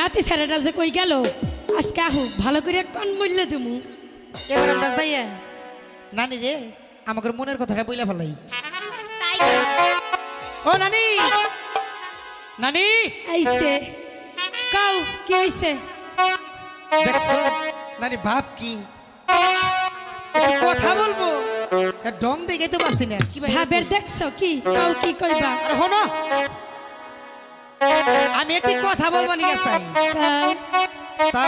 নাতি ছেলেটা যে কই গেল আজকে আহু ভালো করে কন মূল্য দিমু এবার আমরা যাই নানি রে আমাকে মনের কথাটা বইলা ফেলাই তাই ও নানি নানি আইছে কাউ কি হইছে দেখছো নানি ভাব কি একটু কথা বলবো ডং দেখে তো পারছি না কি ভাই ভাবের দেখছো কি কাউ কি কইবা আরে হনো আমি একটি কথা বলবো নি চাই কাউ তা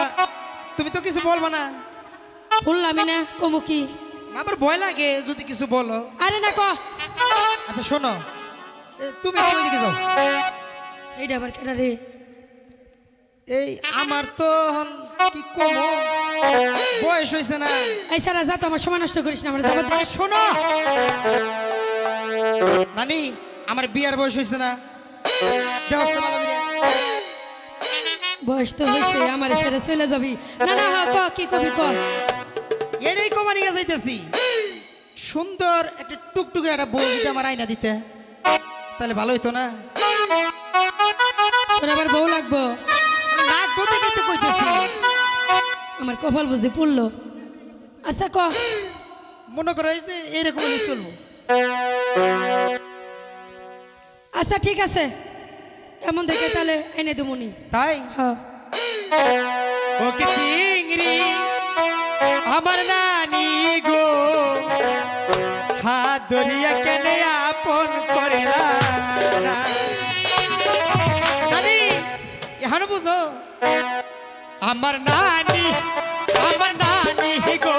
তুমি তো কিছু বলবো না শুনলামই না কমু কি আমার ভয় লাগে যদি কিছু বলো আরে না ক আচ্ছা শোনো তুমি আমার ওইদিকে যাও এইটা আবার কেডা রে এই আমার তো এখন কি কমো বয়স হয়েছে না এই সারা যা তো আমার সময় নষ্ট করিস না আমার যাবার দে আরে শোনো নানি আমার বিয়ার বয়স হয়েছে না দেওয়ার ভালো করে বয়স তো হইছে আমার ছেড়ে চলে যাবি না না হ্যাঁ ক কি কবি ক এটাই কমানি যাইতেছি সুন্দর একটা টুকটুকে একটা বউ দিতে আমার আয়না দিতে তাহলে ভালো হইতো না তোর আবার বউ লাগবো নাক বলতে কিন্তু কইতেছি আমার কপাল বুঝি পড়লো আচ্ছা ক মনে করো এই যে এইরকম হলে চলবো আচ্ছা ঠিক আছে এমন দেখে তাহলে এনে দেবনি তাই হ্যাঁ ওকে চিংড়ি আমার নানি গো হাত ধরিয়া কেনে আপন করেলা না। নানি এখন বুঝো আমার নানি গো